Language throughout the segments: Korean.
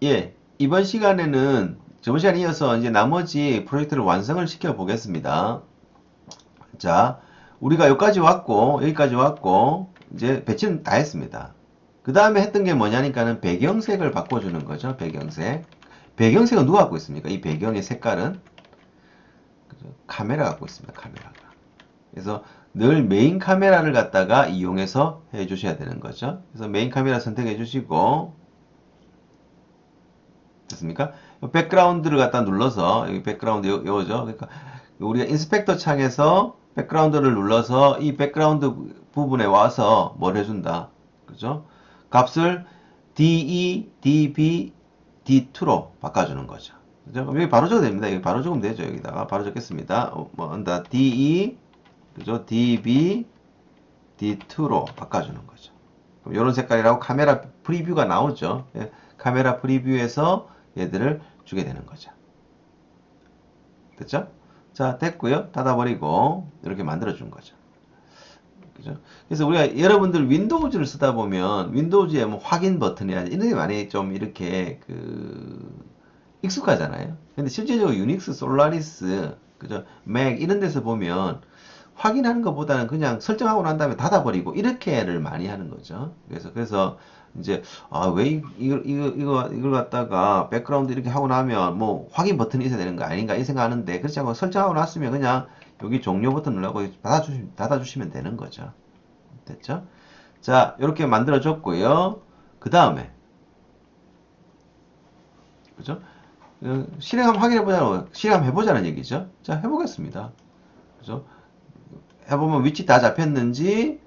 예, 이번 시간에는 저번 시간에 이어서 이제 나머지 프로젝트를 완성을 시켜 보겠습니다. 자, 우리가 여기까지 왔고, 이제 배치는 다 했습니다. 그 다음에 했던 게 뭐냐니까는 배경색을 바꿔주는 거죠. 배경색. 배경색은 누가 갖고 있습니까? 이 배경의 색깔은 그죠? 카메라 갖고 있습니다. 카메라가. 그래서 늘 메인 카메라를 갖다가 이용해서 해 주셔야 되는 거죠. 그래서 메인 카메라 선택해 주시고, 됐습니까? 백그라운드를 갖다 눌러서 여기 백그라운드 요거죠. 그러니까 우리가 인스펙터 창에서 백그라운드를 눌러서 이 백그라운드 부분에 와서 뭘 해준다. 그죠? 값을 DE, DB, D2로 바꿔주는 거죠. 그죠? 여기 바로 적어도 됩니다. 여기 바로 적으면 되죠. 여기다가 바로 적겠습니다. 뭐 한다. DE, 그죠? DB, D2로 바꿔주는 거죠. 이런 색깔이라고 카메라 프리뷰가 나오죠. 예, 카메라 프리뷰에서 얘들을 주게 되는 거죠. 됐죠? 자, 됐고요. 닫아버리고 이렇게 만들어 준 거죠. 그죠? 그래서 우리가 여러분들 윈도우즈를 쓰다 보면 윈도우즈에 뭐 확인 버튼이나 이런 게 많이 좀 이렇게 익숙하잖아요. 근데 실제적으로 유닉스, 솔라리스, 그죠? 맥 이런 데서 보면 확인하는 것보다는 그냥 설정하고 난 다음에 닫아버리고 이렇게를 많이 하는 거죠. 그래서 이제 왜 이걸 갖다가 백그라운드 이렇게 하고 나면 뭐 확인 버튼이 있어야 되는 거 아닌가 이 생각하는데 그렇지 않고 설정하고 났으면 그냥 여기 종료 버튼 눌러고 닫아주시면 되는 거죠. 됐죠? 자, 이렇게 만들어졌고요. 그 다음에 그죠? 실행 한번 확인해보자는 실행 한번 해보자는 얘기죠. 자, 해보겠습니다. 그죠? 해보면 위치 다 잡혔는지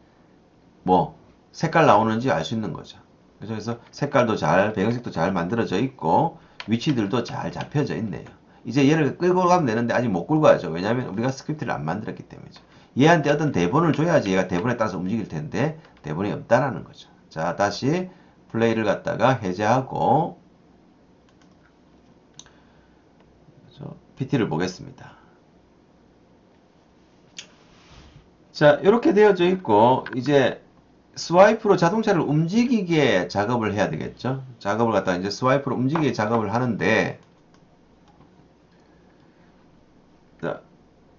뭐 색깔 나오는지 알 수 있는 거죠. 그래서 색깔도 잘 배경색도 잘 만들어져 있고 위치들도 잘 잡혀져 있네요. 이제 얘를 끌고 가면 되는데 아직 못 끌고 가죠. 왜냐하면 우리가 스크립트를 안 만들었기 때문이죠. 얘한테 어떤 대본을 줘야지 얘가 대본에 따라서 움직일 텐데 대본이 없다라는 거죠. 자, 다시 플레이를 갖다가 해제하고 PT를 보겠습니다. 자, 이렇게 되어져 있고 이제 스와이프로 자동차를 움직이게 작업을 해야 되겠죠. 작업을 갖다가 이제 스와이프로 움직이게 작업을 하는데 자,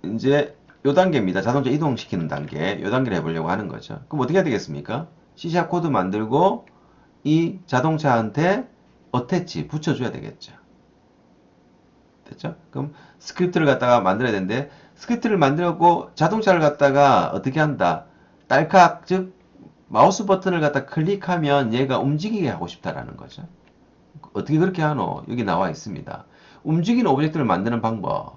이제 요 단계입니다. 자동차 이동시키는 단계. 요 단계를 해보려고 하는 거죠. 그럼 어떻게 해야 되겠습니까? C샵 코드 만들고 이 자동차한테 어태치 붙여줘야 되겠죠. 됐죠? 그럼 스크립트를 갖다가 만들어야 되는데 스크립트를 만들고 자동차를 갖다가 어떻게 한다? 딸깍 즉 마우스 버튼을 갖다 클릭하면 얘가 움직이게 하고 싶다라는 거죠. 어떻게 그렇게 하노? 여기 나와 있습니다. 움직이는 오브젝트를 만드는 방법.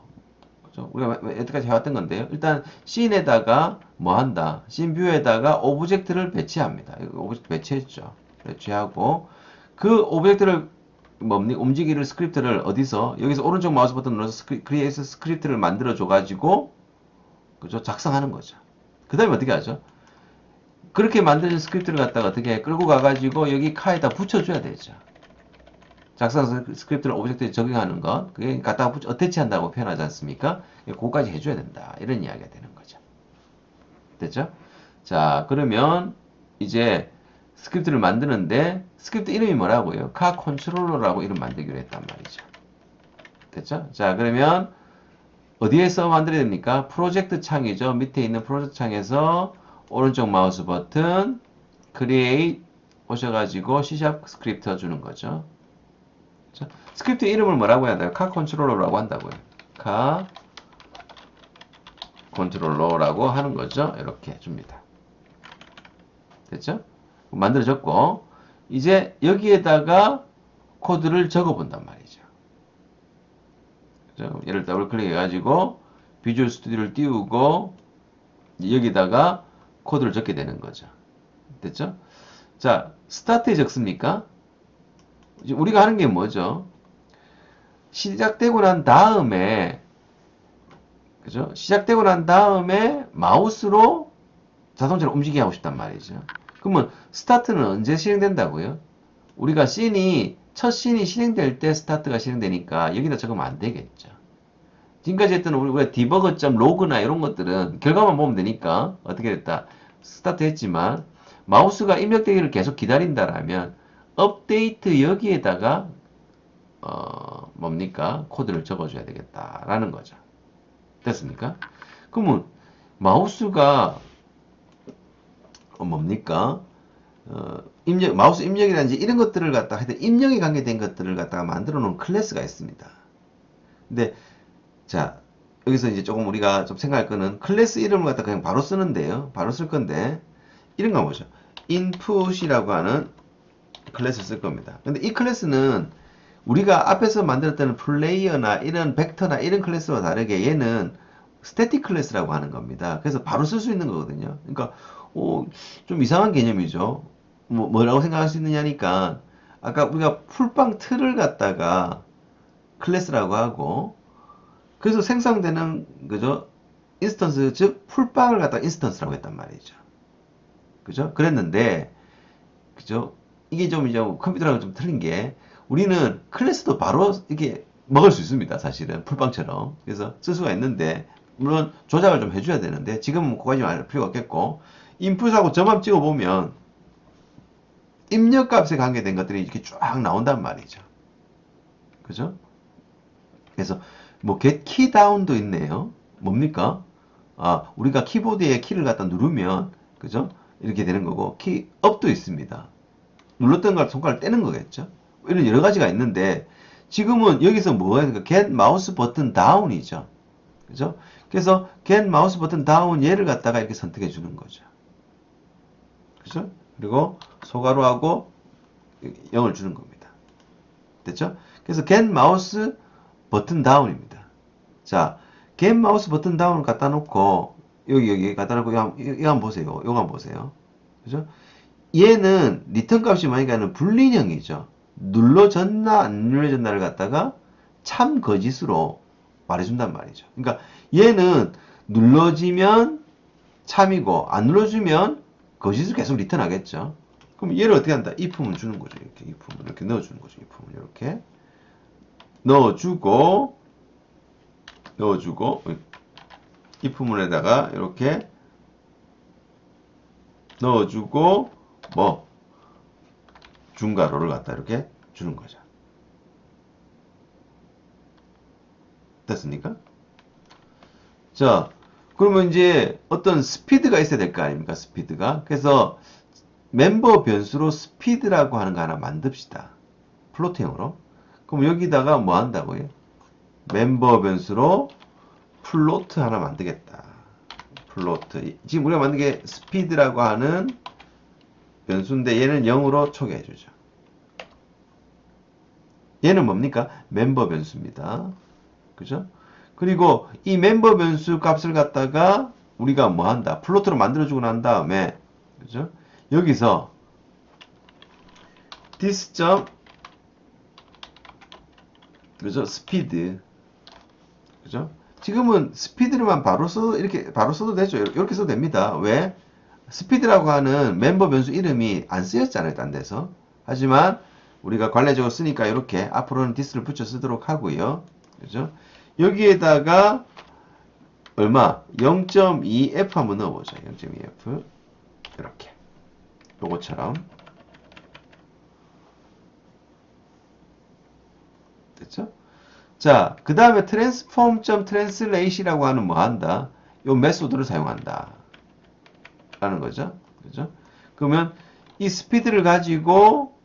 그죠? 우리가 여태까지 해왔던 건데요. 일단 씬에다가 뭐 한다? 씬 뷰에다가 오브젝트를 배치합니다. 오브젝트 배치했죠. 배치하고 그 오브젝트를 움직이는 스크립트를 어디서 여기서 오른쪽 마우스 버튼 눌러서 크리에이트 스크립트를 만들어 줘 가지고 그죠? 작성하는 거죠. 그 다음에 어떻게 하죠? 그렇게 만드는 스크립트를 갖다가 어떻게 끌고 가가지고 여기 카에다 붙여줘야 되죠. 작성 스크립트를 오브젝트에 적용하는 것, 그게 갖다가 어태치 한다고 표현하지 않습니까? 그거까지 해줘야 된다. 이런 이야기가 되는 거죠. 됐죠? 자, 그러면 이제 스크립트를 만드는데 스크립트 이름이 뭐라고요? 카 컨트롤러라고 이름 만들기로 했단 말이죠. 됐죠? 자, 그러면 어디에서 만들어야 됩니까? 프로젝트 창이죠. 밑에 있는 프로젝트 창에서 오른쪽 마우스 버튼 크리에이트 오셔가지고 C샵 스크립트 주는 거죠. 그렇죠? 스크립트 이름을 뭐라고 해야 돼요? 카 컨트롤러라고 한다고요. 카 컨트롤러라고 하는 거죠. 이렇게 줍니다. 됐죠? 만들어졌고 이제 여기에다가 코드를 적어 본단 말이죠. 그렇죠? 얘를 더블 클릭해 가지고 비주얼 스튜디오를 띄우고 여기다가 코드를 적게 되는 거죠. 됐죠? 자, 스타트에 적습니까? 우리가 하는 게 뭐죠? 시작되고 난 다음에 그죠? 시작되고 난 다음에 마우스로 자동차를 움직이게 하고 싶단 말이죠. 그러면 스타트는 언제 실행된다고요? 우리가 첫 씬이 실행될 때 스타트가 실행되니까 여기다 적으면 안 되겠죠. 지금까지 했던 우리가 디버거.로그나 이런 것들은 결과만 보면 되니까 어떻게 됐다. 스타트 했지만 마우스가 입력되기를 계속 기다린다라면 업데이트 여기에다가 뭡니까? 코드를 적어줘야 되겠다라는 거죠. 됐습니까? 그러면 마우스가 뭡니까? 마우스 입력이라든지 이런 것들을 갖다가 하여튼 입력에 관계된 것들을 갖다가 만들어 놓은 클래스가 있습니다. 근데 자 여기서 이제 조금 우리가 좀 생각할 거는 클래스 이름을 갖다 그냥 바로 쓰는데요. 바로 쓸 건데 이런 거 보죠. input이라고 하는 클래스 쓸 겁니다. 근데 이 클래스는 우리가 앞에서 만들었던 플레이어나 이런 벡터나 이런 클래스와 다르게 얘는 스태틱 클래스라고 하는 겁니다. 그래서 바로 쓸 수 있는 거거든요. 그러니까 좀 이상한 개념이죠. 뭐라고 생각할 수 있느냐니까 아까 우리가 풀빵 틀을 갖다가 클래스라고 하고 그래서 생성되는 그죠 인스턴스 즉 풀빵을 갖다가 인스턴스라고 했단 말이죠. 그죠? 그랬는데 그죠? 이게 좀 이제 컴퓨터랑 좀 틀린 게 우리는 클래스도 바로 이렇게 먹을 수 있습니다. 사실은 풀빵처럼 그래서 쓸 수가 있는데 물론 조작을 좀 해줘야 되는데 지금은 그거까지 알 필요가 없겠고 인풋하고 점함 찍어보면 입력값에 관계된 것들이 이렇게 쫙 나온단 말이죠. 그죠? 그래서 뭐 get key down도 있네요. 뭡니까? 우리가 키보드에 키를 갖다 누르면 그죠? 이렇게 되는 거고 키 up도 있습니다. 눌렀던 걸 손가락을 떼는 거겠죠? 이런 여러 가지가 있는데 지금은 여기서 뭐가 있는가? get mouse button down이죠. 그죠? 그래서 get mouse button down 얘를 갖다가 이렇게 선택해 주는 거죠. 그죠? 그리고 소가로하고 0을 주는 겁니다. 됐죠? 그래서 get mouse button down입니다. 자, get mouse button down을 갖다 놓고 여기 갖다 놓고 이거 한번 보세요. 이거 한번 보세요. 그죠? 얘는 리턴 값이 뭐니까는 불리형이죠. 눌러졌나 안 눌러졌나를 갖다가 참 거짓으로 말해준단 말이죠. 그러니까 얘는 눌러지면 참이고 안 눌러주면 거짓을 계속 리턴하겠죠. 그럼 얘를 어떻게 한다? if문 주는 거죠. 이렇게 if문 이렇게 넣어주는 거죠. if문 이렇게 넣어주고 if문에다가 이렇게 넣어주고 뭐 중괄호를 갖다 이렇게 주는 거죠. 됐습니까? 자, 그러면 이제 어떤 스피드가 있어야 될 거 아닙니까? 스피드가. 그래서 멤버 변수로 스피드라고 하는 거 하나 만듭시다. 플로팅으로. 그럼 여기다가 뭐 한다고요? 멤버 변수로 플로트 하나 만들겠다. 플로트. 지금 우리가 만든 게 스피드라고 하는 변수인데 얘는 0으로 초기해주죠. 얘는 뭡니까? 멤버 변수입니다. 그죠? 그리고 이 멤버 변수 값을 갖다가 우리가 뭐 한다? 플로트로 만들어주고 난 다음에 그죠? 여기서 this 그죠? 스피드 그죠? 지금은 스피드로만 바로 써도 되죠. 이렇게 써도 됩니다. 왜? 스피드라고 하는 멤버 변수 이름이 안 쓰였잖아요. 딴 데서. 하지만 우리가 관례적으로 쓰니까 이렇게 앞으로는 this를 붙여 쓰도록 하고요. 그죠? 여기에다가 얼마? 0.2f 한번 넣어보죠. 0.2f 이렇게 요거처럼 됐죠? 자, 그 다음에 transform.translate이라고 하는 뭐 한다? 요 메소드를 사용한다. 라는 거죠. 그죠? 그러면 이 스피드를 가지고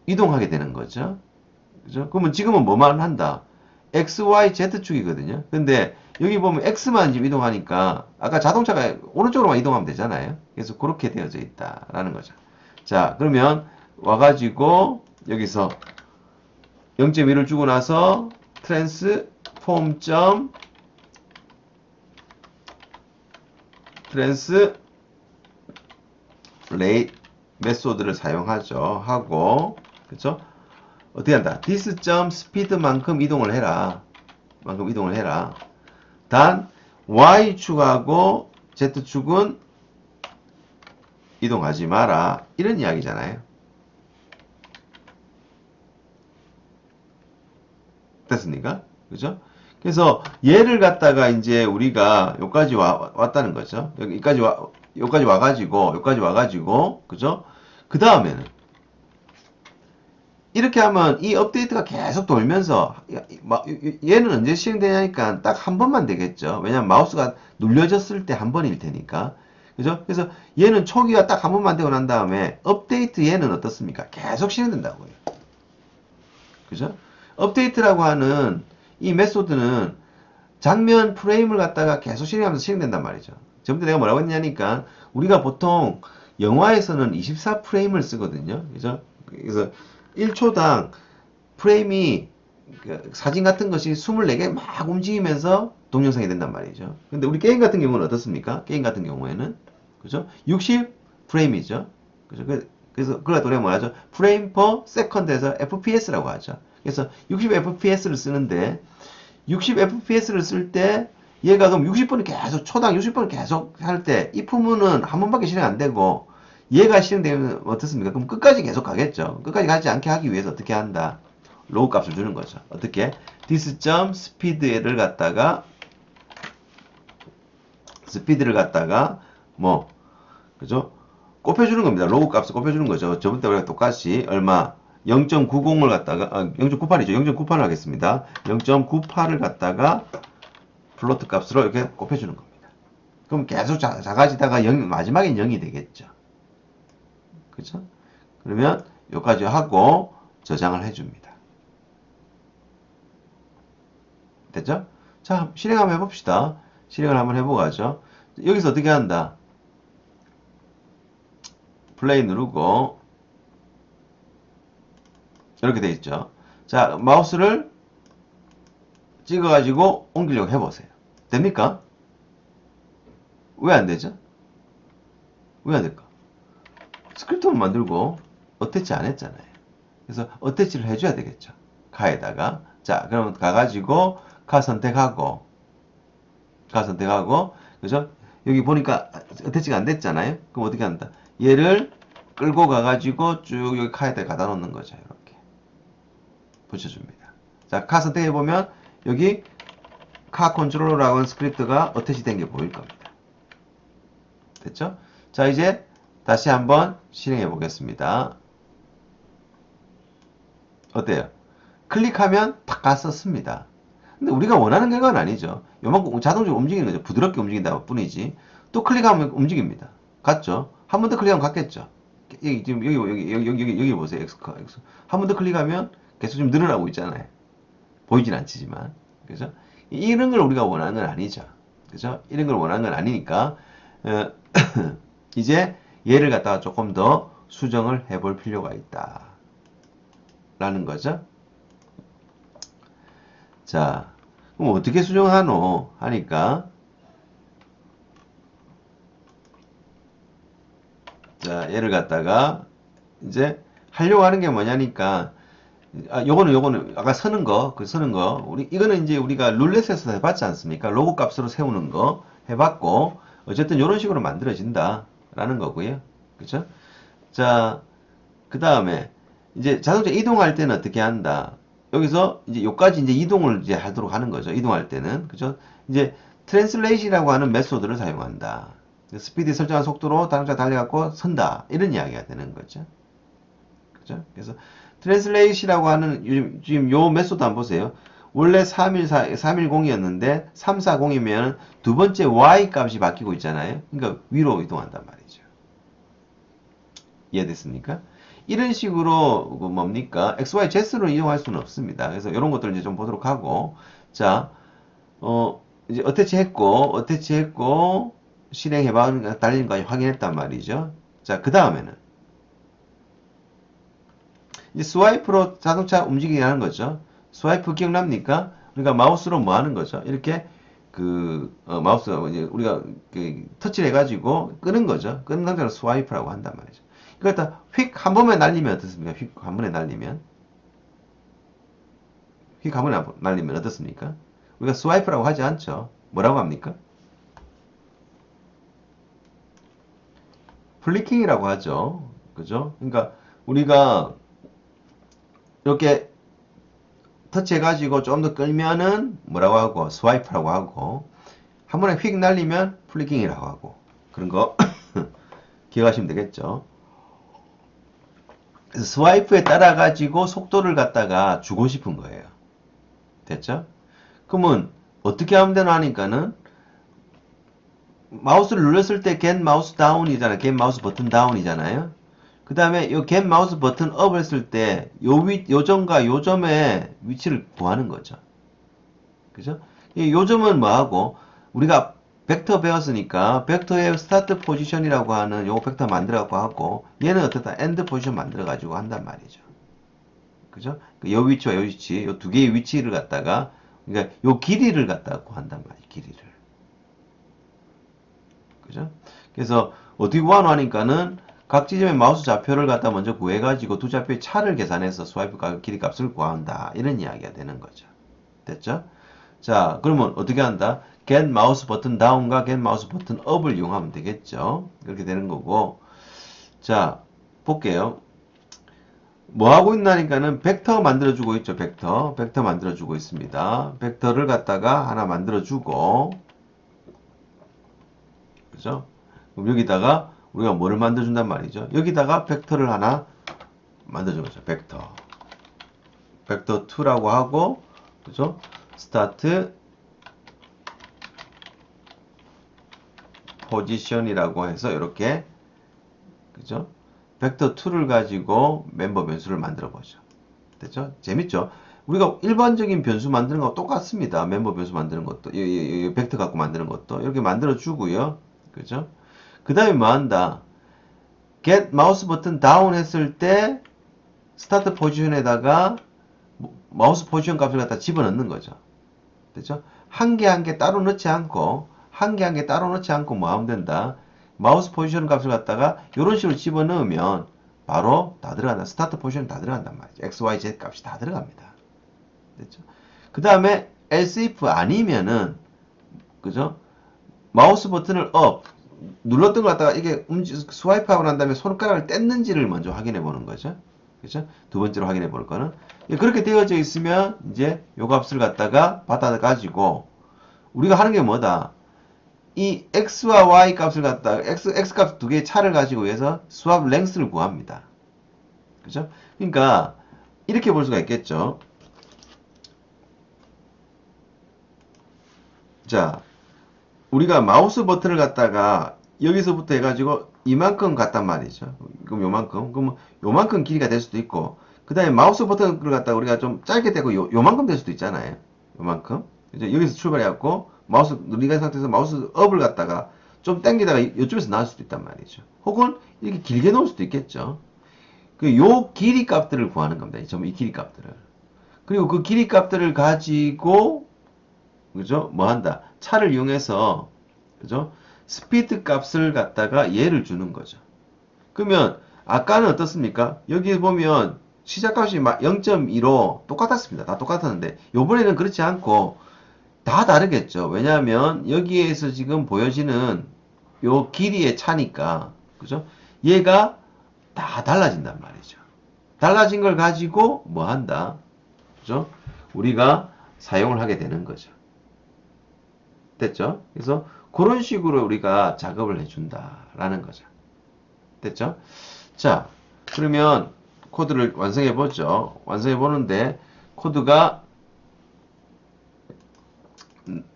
이동하게 되는 거죠. 그죠? 그러면 지금은 뭐만 한다? X, Y, Z축이거든요. 근데 여기 보면 X만 지금 이동하니까 아까 자동차가 오른쪽으로만 이동하면 되잖아요. 그래서 그렇게 되어져 있다라는 거죠. 자, 그러면 와가지고 여기서 0.1을 주고 나서 transform. translate 메소드를 사용하죠. 하고 그쵸? 어떻게 한다? this speed만큼 이동을 해라. 단 Y축하고 Z축은 이동하지 마라. 이런 이야기잖아요. 됐습니까? 그죠? 그래서 얘를 갖다가 이제 우리가 여기까지 왔다는 거죠. 여기까지 와가지고, 그죠? 그 다음에는 이렇게 하면 이 업데이트가 계속 돌면서 얘는 언제 실행되냐니까 딱 한 번만 되겠죠. 왜냐면 마우스가 눌려졌을 때 한 번일 테니까. 그죠? 그래서 얘는 초기화 딱 한 번만 되고 난 다음에 업데이트 얘는 어떻습니까? 계속 실행된다고요. 그죠? 업데이트라고 하는 이 메소드는 장면 프레임을 갖다가 계속 실행하면서 실행된단 말이죠. 전부터 내가 뭐라고 했냐니까 우리가 보통 영화에서는 24프레임을 쓰거든요. 그죠? 그래서 1초당 프레임이 사진 같은 것이 24개 막 움직이면서 동영상이 된단 말이죠. 근데 우리 게임 같은 경우는 어떻습니까? 게임 같은 경우에는 그죠? 60프레임이죠. 그죠? 그래서 그걸 우리가 뭐라 하죠? 프레임 퍼 세컨드에서 FPS라고 하죠. 그래서 60fps를 쓰는데 60fps를 쓸 때 얘가 그럼 60번을 계속 초당 60번을 계속 할 때 이 부분은 한 번밖에 실행 안 되고 얘가 실행되면 어떻습니까? 그럼 끝까지 계속 가겠죠. 끝까지 가지 않게 하기 위해서 어떻게 한다? 로우 값을 주는 거죠. 어떻게? this.speed를 갖다가 스피드를 갖다가 뭐 그죠? 곱해주는 겁니다. 로우 값을 곱해주는 거죠. 저번 때 우리가 똑같이 얼마 0.90을 갖다가 0.98이죠. 0.98을 하겠습니다. 0.98을 갖다가 플로트 값으로 이렇게 곱해주는 겁니다. 그럼 계속 작아지다가 마지막엔 0이 되겠죠. 그죠? 그러면 여기까지 하고 저장을 해줍니다. 됐죠? 자, 실행 한번 해봅시다. 실행을 한번 해보고 하죠. 여기서 어떻게 한다? 플레이 누르고 이렇게 돼 있죠. 자, 마우스를 찍어가지고 옮기려고 해보세요. 됩니까? 왜 안 되죠? 왜 안 될까? 스크립트만 만들고 어태치 안 했잖아요. 그래서 어태치를 해줘야 되겠죠. 카에다가 자, 그러면 가가지고 카 선택하고 그죠? 여기 보니까 어태치가 안 됐잖아요. 그럼 어떻게 한다? 얘를 끌고 가가지고 쭉 여기 카에다 가다 놓는 거죠. 이렇게 붙여줍니다. 자, 카 선택해보면 여기 카 컨트롤러라고 하는 스크립트가 어태치 된 게 보일 겁니다. 됐죠? 자, 이제 다시 한번 실행해 보겠습니다. 어때요? 클릭하면 탁 갔었습니다. 근데 우리가 원하는 결과는 아니죠. 요만큼 자동적으로 움직이는 거죠. 부드럽게 움직인다 뿐이지. 또 클릭하면 움직입니다. 갔죠? 한 번 더 클릭하면 갔겠죠? 여기, 지금 여기 보세요. X. 한 번 더 클릭하면 계속 좀 늘어나고 있잖아요. 보이진 않지만. 그죠? 이런 걸 우리가 원하는 건 아니죠. 그죠? 이런 걸 원하는 건 아니니까, 이제 얘를 갖다가 조금 더 수정을 해볼 필요가 있다. 라는 거죠. 자, 그럼 어떻게 수정하노? 하니까, 자, 얘를 갖다가 이제 하려고 하는 게 뭐냐니까, 요거는 아까 서는 거, 이거는 이제 우리가 룰렛에서 해봤지 않습니까? 로고 값으로 세우는 거 해봤고, 어쨌든 이런 식으로 만들어진다라는 거고요. 그쵸? 자, 그 다음에 이제 자동차 이동할 때는 어떻게 한다? 여기서 이제 요까지 이제 이동을 이제 하도록 하는 거죠. 이동할 때는. 그죠? 이제 트랜슬레이시라고 하는 메소드를 사용한다. 스피드 설정한 속도로 자동차 달려갖고 선다. 이런 이야기가 되는 거죠. 그죠? 그래서 트랜슬레이시라고 하는 지금 요 메소드 한번 보세요. 원래 310이었는데 340이면 두 번째 y 값이 바뀌고 있잖아요. 그러니까 위로 이동한단 말이죠. 이해됐습니까? 이런 식으로 뭡니까? XY, Z로 이용할 수는 없습니다. 그래서 이런 것들을 이제 좀 보도록 하고, 자, 이제 어태치 했고, 실행해봐, 달리는 거 확인했단 말이죠. 자, 그 다음에는, 이제 스와이프로 자동차 움직이게 하는 거죠. 스와이프 기억납니까? 우리가 마우스로 뭐 하는 거죠? 이렇게, 마우스가 이제 우리가 터치를 해가지고 끄는 거죠. 끄는 단계를 스와이프라고 한단 말이죠. 이걸 다 휙 한 번에 날리면 어떻습니까? 휙 한 번에 날리면 어떻습니까? 우리가 스와이프라고 하지 않죠. 뭐라고 합니까? 플리킹이라고 하죠. 그죠? 그러니까 우리가 이렇게 터치해가지고 좀 더 끌면은 뭐라고 하고 스와이프라고 하고 한 번에 휙 날리면 플리킹이라고 하고 그런 거 기억하시면 되겠죠. 스와이프에 따라 가지고 속도를 갖다가 주고 싶은 거예요. 됐죠? 그러면 어떻게 하면 되나 하니까는 마우스를 눌렀을 때 get 마우스 다운이잖아요. get 마우스 버튼 다운이잖아요. 그 다음에 요 get 마우스 버튼 업 했을 때 요 점과 요 점의 위치를 구하는 거죠. 그죠? 이 요점은 뭐하고 우리가 벡터 배웠으니까 벡터의 스타트 포지션이라고 하는 요 벡터 만들어 갖고 하고 얘는 어떻다 엔드 포지션 만들어 가지고 한단 말이죠. 그죠? 요 위치와 요 위치 요 두 개의 위치를 갖다가 그러니까 요 길이를 갖다가 구한단 말이에요. 길이를. 그죠? 그래서 어떻게 구하노 하니까는 각 지점의 마우스 좌표를 갖다 먼저 구해가지고 두 좌표의 차를 계산해서 스와이프 길이 값을 구한다. 이런 이야기가 되는 거죠. 됐죠? 자, 그러면 어떻게 한다? get 마우스 버튼 다운과 get 마우스 버튼 업을 이용하면 되겠죠. 그렇게 되는 거고. 자, 볼게요. 뭐 하고 있나니까는 벡터 만들어주고 있죠. 벡터 만들어주고 있습니다. 벡터를 갖다가 하나 만들어주고, 그죠? 그럼 여기다가 우리가 뭐를 만들어준단 말이죠. 여기다가 벡터를 하나 만들어준 거죠. 벡터 2라고 하고, 그죠? 스타트 포지션이라고 해서 이렇게 그죠? 벡터 2를 가지고 멤버 변수를 만들어 보죠. 됐죠? 재밌죠? 우리가 일반적인 변수 만드는 거와 똑같습니다. 멤버 변수 만드는 것도 벡터 갖고 만드는 것도 이렇게 만들어 주고요. 그죠? 그 다음에 뭐 한다? get 마우스 버튼 다운 했을 때 스타트 포지션에다가 마우스 포지션 값을 갖다 집어넣는 거죠. 됐죠? 한 개 한 개 따로 넣지 않고 한 개 한 개 따로 넣지 않고 뭐 하면 된다? 마우스 포지션 값을 갖다가 이런 식으로 집어넣으면 바로 다 들어간다. 스타트 포지션 다 들어간단 말이죠. x, y, z 값이 다 들어갑니다. 됐죠? 그 다음에 else if 아니면은 그죠? 마우스 버튼을 업 눌렀던 것 갖다가 이게 스와이프하고 난 다음에 손가락을 뗐는지를 먼저 확인해 보는 거죠. 그죠? 두 번째로 확인해 볼 거는 그렇게 되어져 있으면 이제 요 값을 갖다가 받아 가지고 우리가 하는 게 뭐다? 이 x와 y 값을 갖다가 x 값 두 개의 차를 가지고 해서 swap length를 구합니다. 그죠? 그러니까 이렇게 볼 수가 있겠죠. 자, 우리가 마우스 버튼을 갖다가 여기서부터 해가지고 이만큼 갖단 말이죠. 그럼 요만큼. 그럼 요만큼 길이가 될 수도 있고, 그 다음에 마우스 버튼을 갖다가 우리가 좀 짧게 되고 요만큼 될 수도 있잖아요. 요만큼. 이제 여기서 출발해갖고 마우스 누리간 상태에서 마우스 업을 갖다가 좀 당기다가 이쪽에서 나올 수도 있단 말이죠. 혹은 이렇게 길게 놓을 수도 있겠죠. 요 길이 값들을 구하는 겁니다. 이 길이 값들을. 그리고 그 길이 값들을 가지고 그죠? 뭐 한다? 차를 이용해서 그죠? 스피드 값을 갖다가 얘를 주는 거죠. 그러면 아까는 어떻습니까? 여기 보면 시작값이 0.25 똑같았습니다. 다 똑같았는데 요번에는 그렇지 않고 다 다르겠죠. 왜냐하면 여기에서 지금 보여지는 요 길이의 차니까 그죠? 얘가 다 달라진단 말이죠. 달라진 걸 가지고 뭐 한다? 그죠? 우리가 사용을 하게 되는 거죠. 됐죠? 그래서 그런 식으로 우리가 작업을 해준다라는 거죠. 됐죠? 자, 그러면 코드를 완성해 보죠. 완성해 보는데 코드가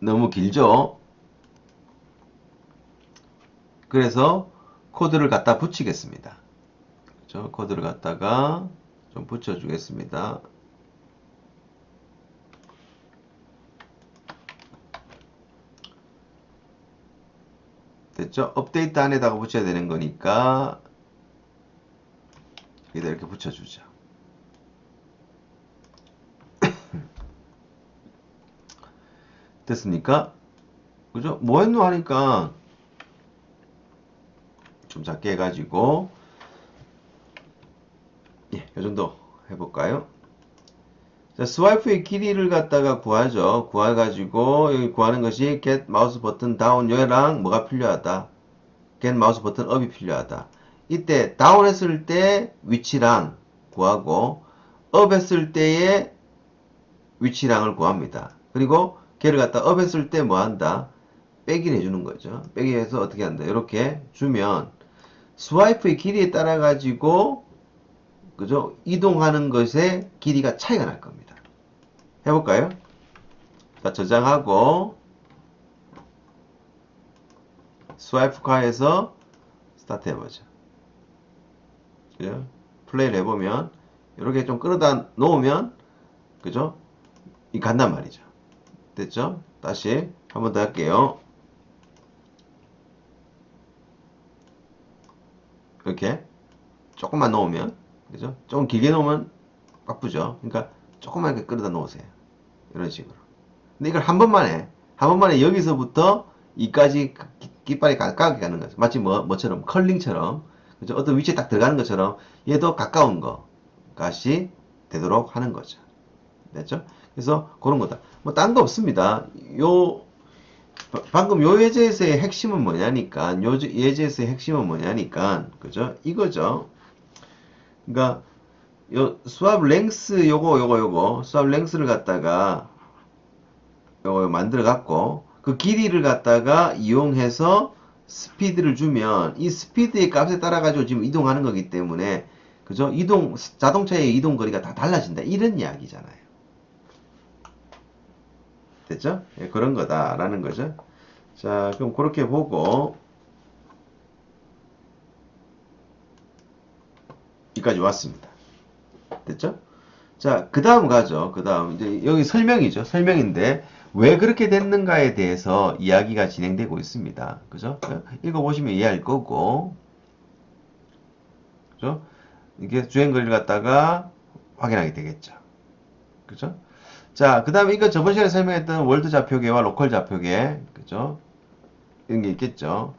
너무 길죠? 그래서 코드를 갖다 붙이겠습니다. 그렇죠? 코드를 갖다가 좀 붙여주겠습니다. 됐죠? 업데이트 안에다가 붙여야 되는 거니까 여기다 이렇게 붙여주죠. 됐습니까? 그죠? 뭐 했노 하니까 좀 작게 해가지고 이 정도 해볼까요? 자, 스와이프의 길이를 갖다가 구하죠. 구해가지고 여기 구하는 것이 get 마우스 버튼 다운 얘랑 뭐가 필요하다. get 마우스 버튼 업이 필요하다. 이때 다운 했을 때 위치랑 구하고 업 했을 때의 위치랑을 구합니다. 그리고 걔를 갖다 업 했을 때 뭐 한다? 빼기를 해주는 거죠. 빼기 해서 어떻게 한다? 이렇게 주면 스와이프의 길이에 따라 가지고 그죠? 이동하는 것의 길이가 차이가 날 겁니다. 해볼까요? 자, 저장하고 스와이프 카에서 스타트 해보죠. 그죠? 플레이를 해보면 이렇게 좀 끌어다 놓으면 그죠? 이 간단 말이죠. 됐죠? 다시 한 번 더 할게요. 이렇게 조금만 놓으면 그죠? 조금 길게 놓으면 바쁘죠. 그러니까 조금만 이렇게 끌어다 놓으세요. 이런 식으로. 근데 이걸 한 번만에 여기서부터 이까지 깃발이 가깝게 가는 거죠. 마치 뭐처럼 컬링처럼 그죠? 어떤 위치에 딱 들어가는 것처럼 얘도 가까운 것까지 되도록 하는 거죠. 됐죠? 그래서 그런 거다. 뭐 딴 거 없습니다. 방금 요 예제에서의 핵심은 뭐냐니까, 요 예제에서의 핵심은 뭐냐니까, 그죠? 이거죠. 그러니까 요 수압 랭스 요거 수압 랭스를 갖다가 요거 만들어 갖고 그 길이를 갖다가 이용해서 스피드를 주면 이 스피드의 값에 따라 가지고 지금 이동하는 거기 때문에 그죠? 자동차의 이동 거리가 다 달라진다. 이런 이야기잖아요. 됐죠? 예, 그런 거다라는 거죠. 자, 그럼 그렇게 보고 여기까지 왔습니다. 됐죠? 자, 그 다음 가죠. 그 다음 이제 여기 설명이죠. 설명인데 왜 그렇게 됐는가에 대해서 이야기가 진행되고 있습니다. 그죠? 읽어보시면 이해할 거고, 그죠? 이게 주행거리를 갖다가 확인하게 되겠죠. 그죠? 자, 그 다음에 이거 저번 시간에 설명했던 월드 좌표계와 로컬 좌표계, 그죠? 이런 게 있겠죠.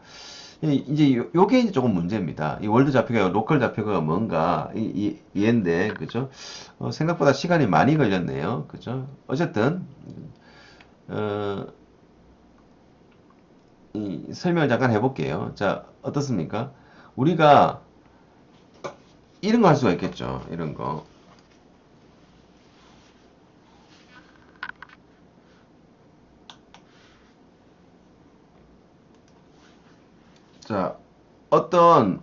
이제 요게 이제 조금 문제입니다. 이 월드 좌표계와 로컬 좌표계가 뭔가 얘인데, 그죠? 생각보다 시간이 많이 걸렸네요. 그죠? 어쨌든 어, 이 설명을 잠깐 해볼게요. 자, 어떻습니까? 우리가 이런 거 할 수가 있겠죠. 이런 거. 자, 어떤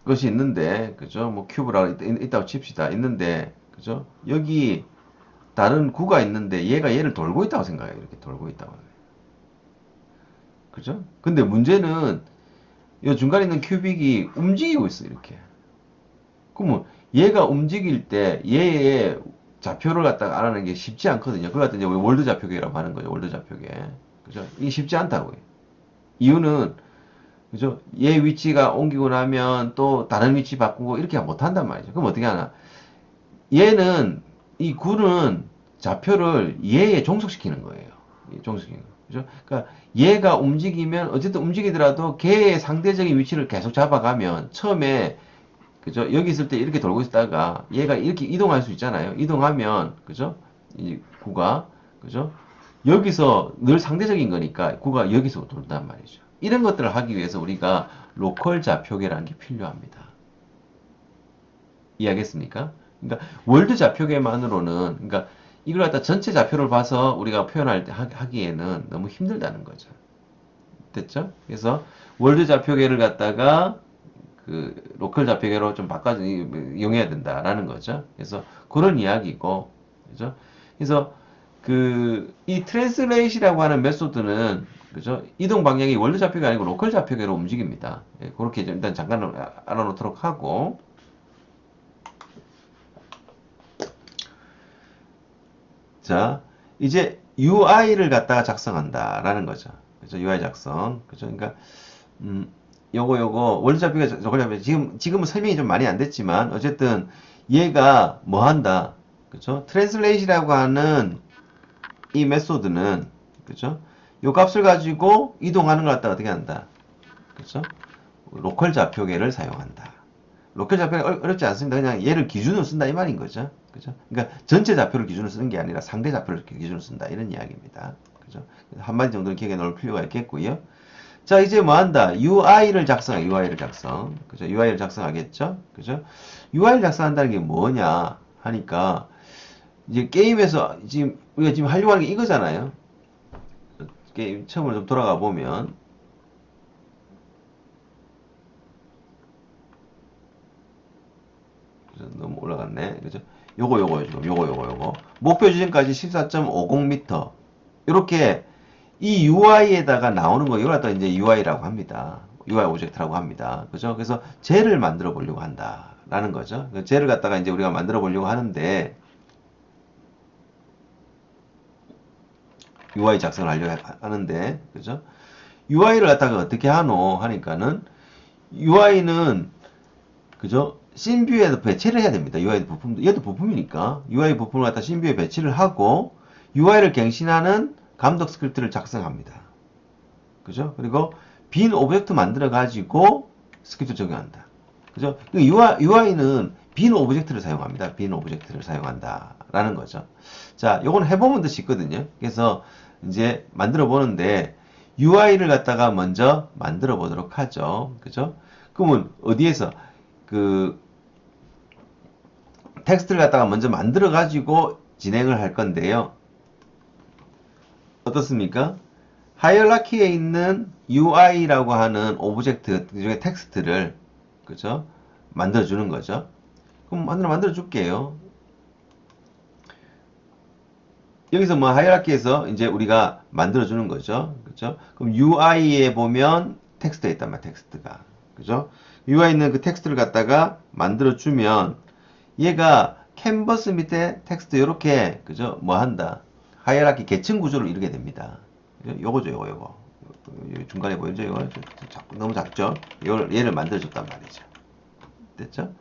것이 있는데, 그죠? 뭐 큐브라고 있다고 칩시다. 있는데, 그죠? 여기 다른 구가 있는데 얘가 얘를 돌고 있다고 생각해요. 이렇게 돌고 있다고. 그죠? 근데 문제는 이 중간에 있는 큐빅이 움직이고 있어. 이렇게. 그러면 얘가 움직일 때 얘의 좌표를 갖다가 알아내는 게 쉽지 않거든요. 그걸 갖다 이제 월드 좌표계라고 하는 거죠. 월드 좌표계. 그죠? 이게 쉽지 않다고요. 이유는 그죠? 얘 위치가 옮기고 나면 또 다른 위치 바꾸고 이렇게 못 한단 말이죠. 그럼 어떻게 하나? 얘는 이 구는 좌표를 얘에 종속시키는 거예요. 종속시키는 거. 그죠? 그러니까 얘가 움직이면 어쨌든 움직이더라도 걔의 상대적인 위치를 계속 잡아가면 처음에 그죠? 여기 있을 때 이렇게 돌고 있다가 얘가 이렇게 이동할 수 있잖아요. 이동하면 그죠? 이 구가 그죠? 여기서 늘 상대적인 거니까 구가 여기서 돌단 말이죠. 이런 것들을 하기 위해서 우리가 로컬 좌표계라는 게 필요합니다. 이해하겠습니까? 그러니까 월드 좌표계만으로는 그러니까 이걸 갖다 전체 좌표를 봐서 우리가 표현할 때 하기에는 너무 힘들다는 거죠. 됐죠? 그래서 월드 좌표계를 갖다가 그 로컬 좌표계로 좀 바꿔 이용해야 된다라는 거죠. 그래서 그런 이야기고, 그죠? 그래서 그 이 트랜스레이시라고 하는 메소드는 그죠? 이동 방향이 월드 좌표가 아니고 로컬 좌표계로 움직입니다. 예, 그렇게 일단 잠깐 알아놓도록 하고, 자 이제 UI를 갖다가 작성한다라는 거죠. 그죠? UI 작성, 그죠? 그러니까 요거 월드 좌표가 로컬 좌표 지금은 설명이 좀 많이 안 됐지만 어쨌든 얘가 뭐 한다. 그죠? 트랜슬레이시라고 하는 이 메소드는 그죠? 요 값을 가지고 이동하는 걸 갖다가 어떻게 한다. 그죠? 로컬 좌표계를 사용한다. 로컬 좌표가 어렵지 않습니다. 그냥 얘를 기준으로 쓴다 이 말인 거죠. 그죠? 그러니까 전체 좌표를 기준으로 쓰는 게 아니라 상대 좌표를 기준으로 쓴다 이런 이야기입니다. 그죠? 한마디 정도는 기억에 넣을 필요가 있겠고요. 자, 이제 뭐 한다? UI를 작성해. UI를 작성. 그죠? UI를 작성하겠죠? 그죠? UI를 작성한다는 게 뭐냐 하니까 이제 게임에서 지금 우리가 지금 하려고 하는 게 이거잖아요. 게임 처음으로 좀 돌아가 보면 나왔네. 그죠? 요거, 지금 요거. 목표 지점까지 14.50m. 이렇게 이 UI에다가 나오는 거, 이걸 갖다 이제 UI라고 합니다. UI 오브젝트라고 합니다. 그죠? 그래서 젤을 만들어 보려고 한다. 라는 거죠. 젤을 갖다가 이제 우리가 만들어 보려고 하는데, UI 작성을 하려고 하는데, 그죠? UI를 갖다가 어떻게 하노? 하니까는, UI는, 그죠? 씬뷰에 배치를 해야 됩니다. UI 부품도, 얘도 부품이니까. UI 부품을 갖다 씬뷰에 배치를 하고, UI를 갱신하는 감독 스크립트를 작성합니다. 그죠? 그리고 빈 오브젝트 만들어 가지고 스크립트 적용한다. 그죠? UI는 빈 오브젝트를 사용합니다. 빈 오브젝트를 사용한다. 라는 거죠. 자, 요건 해보면 더 쉽거든요. 그래서 이제 만들어 보는데 UI를 갖다가 먼저 만들어 보도록 하죠. 그죠? 그러면 어디에서 그 텍스트를 갖다가 먼저 만들어 가지고 진행을 할 건데요. 어떻습니까? 하이어라키에 있는 UI라고 하는 오브젝트 중에 텍스트를 그죠? 만들어 주는 거죠. 그럼 만들어 줄게요. 여기서 뭐 하이어라키에서 이제 우리가 만들어 주는 거죠. 그죠? 그럼 UI에 보면 텍스트가 있단 말이야, 텍스트가. 그죠? UI에 있는 그 텍스트를 갖다가 만들어 주면 얘가 캔버스 밑에 텍스트 이렇게 그죠? 뭐 한다. 하이어라키 계층 구조를 이루게 됩니다. 요거죠, 요거. 중간에 보이죠? 이거 너무 작죠? 얘를 만들어줬단 말이죠. 됐죠?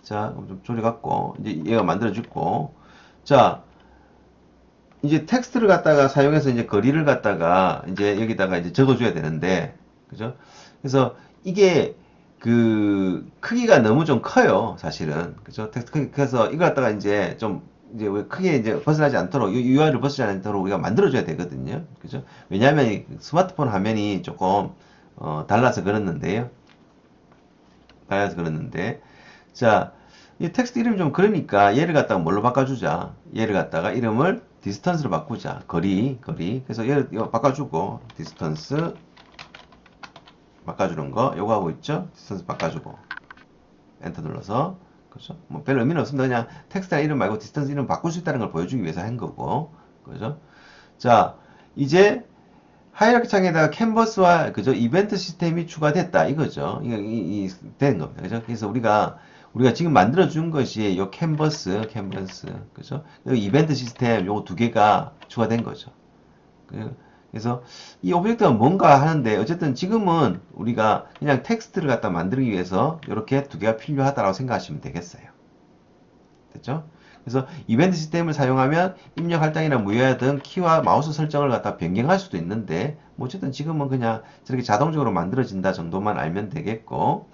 자, 좀 조려갖고, 이제 얘가 만들어졌고, 자, 이제 텍스트를 갖다가 사용해서 이제 거리를 갖다가 이제 여기다가 이제 적어줘야 되는데, 그죠? 그래서 이게 그 크기가 너무 좀 커요, 사실은. 그죠? 텍스트 크기 그래서 이거 갖다가 이제 좀 이제 크게 이제 벗어나지 않도록 UI를 벗어나지 않도록 우리가 만들어줘야 되거든요. 그죠? 왜냐하면 이 스마트폰 화면이 조금 달라서 그렇는데요. 자, 이 텍스트 이름이 좀 그러니까 얘를 갖다가 뭘로 바꿔주자. 얘를 갖다가 이름을 디스턴스로 바꾸자. 거리. 그래서 얘를 이거 바꿔주고 디스턴스 바꿔주는 거 요거 하고 있죠. 디스턴스 바꿔주고 엔터 눌러서 그죠? 뭐 별 의미는 없습니다. 그냥 텍스트나 이름 말고 디스턴스 이름 바꿀 수 있다는 걸 보여주기 위해서 한 거고, 그죠? 자, 이제 하이라키 창에다가 캔버스와 그죠? 이벤트 시스템이 추가됐다 이거죠. 된 겁니다. 그죠? 그래서 우리가 지금 만들어 준 것이 요 캔버스, 그죠? 이벤트 시스템 요거 두 개가 추가된 거죠. 그래서 이 오브젝트가 뭔가 하는데 어쨌든 지금은 우리가 그냥 텍스트를 갖다 만들기 위해서 이렇게 두 개가 필요하다고 생각하시면 되겠어요. 됐죠? 그래서 이벤트 시스템을 사용하면 입력 할당이나 무효화 등 키와 마우스 설정을 갖다 변경할 수도 있는데 뭐 어쨌든 지금은 그냥 저렇게 자동적으로 만들어진다 정도만 알면 되겠고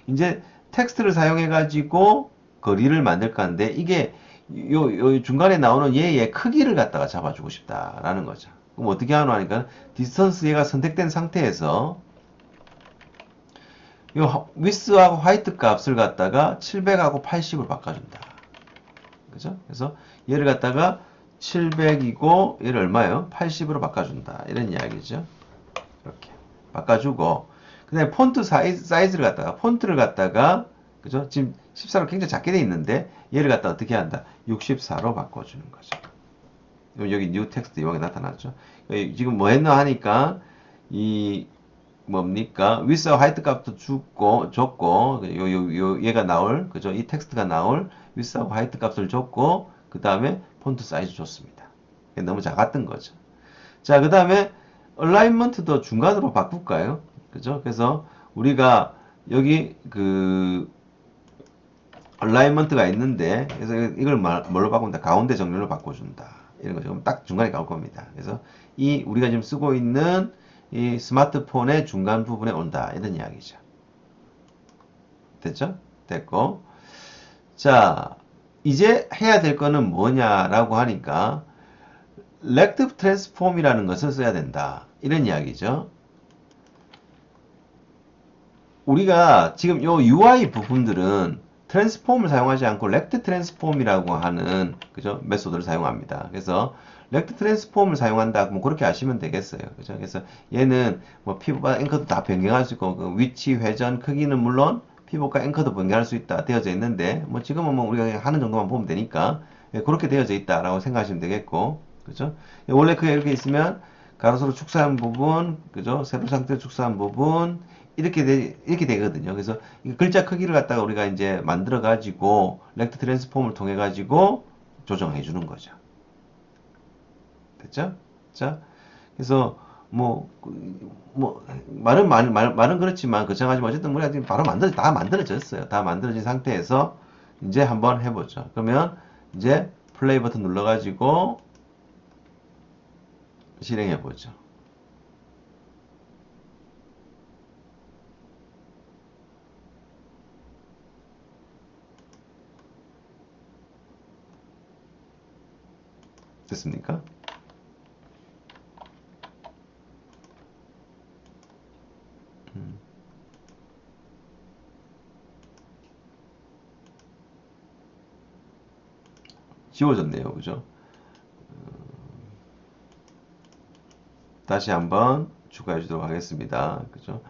이제 텍스트를 사용해 가지고 거리를 만들 건데 이게 요 중간에 나오는 얘의 크기를 갖다가 잡아주고 싶다라는 거죠. 그럼 어떻게 하노 하니까 디스턴스 얘가 선택된 상태에서 요 위스하고 화이트 값을 갖다가 700하고 80을 바꿔준다. 그죠? 그래서 얘를 갖다가 700이고 얘를 얼마예요? 80으로 바꿔준다. 이런 이야기죠. 이렇게 바꿔주고 그 다음에 폰트 사이즈를 갖다가 폰트를 갖다가 그죠? 지금 14로 굉장히 작게 돼 있는데 얘를 갖다 어떻게 한다? 64로 바꿔주는 거죠. 여기 new 텍스트 이렇게 나타났죠. 지금 뭐 했나 하니까 이 뭡니까? 위스와 화이트 값도 줬고 얘가 나올 그죠? 이 텍스트가 나올 위스하고 화이트 값을 줬고 그 다음에 폰트 사이즈 줬습니다. 너무 작았던 거죠. 자, 그 다음에 얼라인먼트도 중간으로 바꿀까요? 그죠? 그래서 우리가 여기 그 얼라인먼트가 있는데 그래서 이걸 뭘로 바꾼다? 가운데 정렬로 바꿔준다. 이런 거 지금 딱 중간에 나올 겁니다. 그래서 이 우리가 지금 쓰고 있는 이 스마트폰의 중간 부분에 온다. 이런 이야기죠. 됐죠? 됐고. 자, 이제 해야 될 거는 뭐냐라고 하니까 렉트 트랜스폼이라는 것을 써야 된다. 이런 이야기죠. 우리가 지금 요 UI 부분들은 트랜스폼을 사용하지 않고 렉트 트랜스폼이라고 하는 그죠? 메소드를 사용합니다. 그래서 렉트 트랜스폼을 사용한다. 뭐 그렇게 아시면 되겠어요. 그죠? 그래서 얘는 뭐 피부바 앵커도 다 변경할 수 있고 그 위치, 회전, 크기는 물론 피봇과 앵커도 연결할 수 있다 되어져 있는데 뭐 지금은 뭐 우리가 하는 정도만 보면 되니까 예, 그렇게 되어져 있다라고 생각하시면 되겠고 그죠? 예, 원래 그게 이렇게 있으면 가로세로 축소한 부분 그죠? 세로 상태로 축소한 부분 이렇게 되거든요. 그래서 이 글자 크기를 갖다가 우리가 이제 만들어 가지고 렉트 트랜스폼을 통해 가지고 조정해 주는 거죠. 됐죠? 자, 그래서 말은 그렇지만 그정하지만 어쨌든 우리가 지금 바로 다 만들어졌어요. 다 만들어진 상태에서 이제 한번 해보죠. 그러면 이제 플레이 버튼 눌러가지고 실행해보죠. 됐습니까? 지워졌네요. 그죠? 다시 한번 추가해 주도록 하겠습니다. 그죠?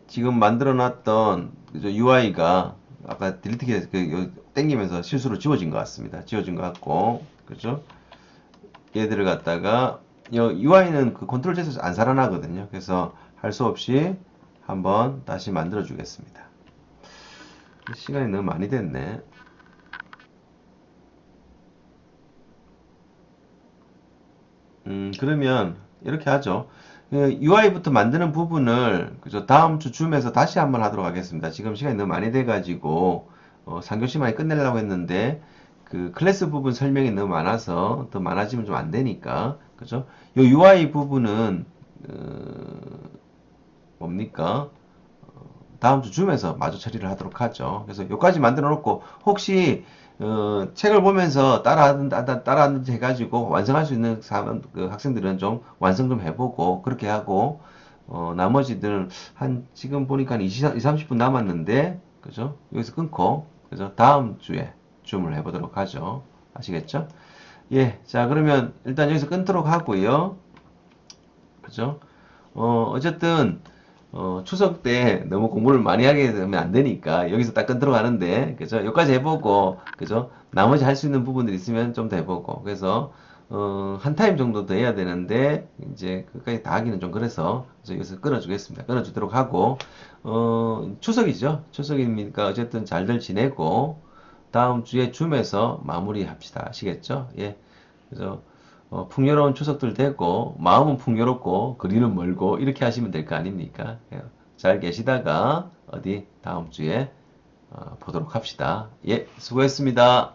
지금 만들어 놨던 그죠? UI가 아까 딜리트 키 땡기면서 실수로 지워진 것 같습니다. 지워진 것 같고 그죠? 얘들을 갖다가 UI는 그 컨트롤 Z에서 안 살아나거든요. 그래서 할 수 없이 한번 다시 만들어 주겠습니다. 시간이 너무 많이 됐네. 그러면 이렇게 하죠. UI부터 만드는 부분을 그죠? 다음 주 줌에서 다시 한번 하도록 하겠습니다. 지금 시간이 너무 많이 돼가지고 3교시 만에 끝내려고 했는데 그 클래스 부분 설명이 너무 많아서 더 많아지면 좀 안 되니까 그죠? 요 UI 부분은 뭡니까? 다음 주 줌에서 마저 처리를 하도록 하죠. 그래서 여기까지 만들어 놓고 혹시 책을 보면서 따라하든지 해가지고 완성할 수 있는 그 학생들은 좀 완성 좀 해보고 그렇게 하고 나머지들은 한 지금 보니까 20, 30분 남았는데 그죠? 여기서 끊고 그죠? 다음 주에 줌을 해보도록 하죠. 아시겠죠? 예, 자 그러면 일단 여기서 끊도록 하고요. 그죠? 어쨌든 추석 때 너무 공부를 많이 하게 되면 안 되니까 여기서 딱 끊도록 하는데 그죠? 여기까지 해보고 그죠? 나머지 할 수 있는 부분들 있으면 좀 더 해보고 그래서 한 타임 정도 더 해야 되는데 이제 끝까지 다 하기는 좀 그래서 여기서 끊어주겠습니다. 끊어주도록 하고 추석이죠? 추석이니까 어쨌든 잘들 지내고 다음 주에 줌에서 마무리합시다. 아시겠죠? 예. 그래서 풍요로운 추석들 되고 마음은 풍요롭고 거리는 멀고 이렇게 하시면 될 거 아닙니까? 예. 잘 계시다가 어디 다음 주에 보도록 합시다. 예, 수고했습니다.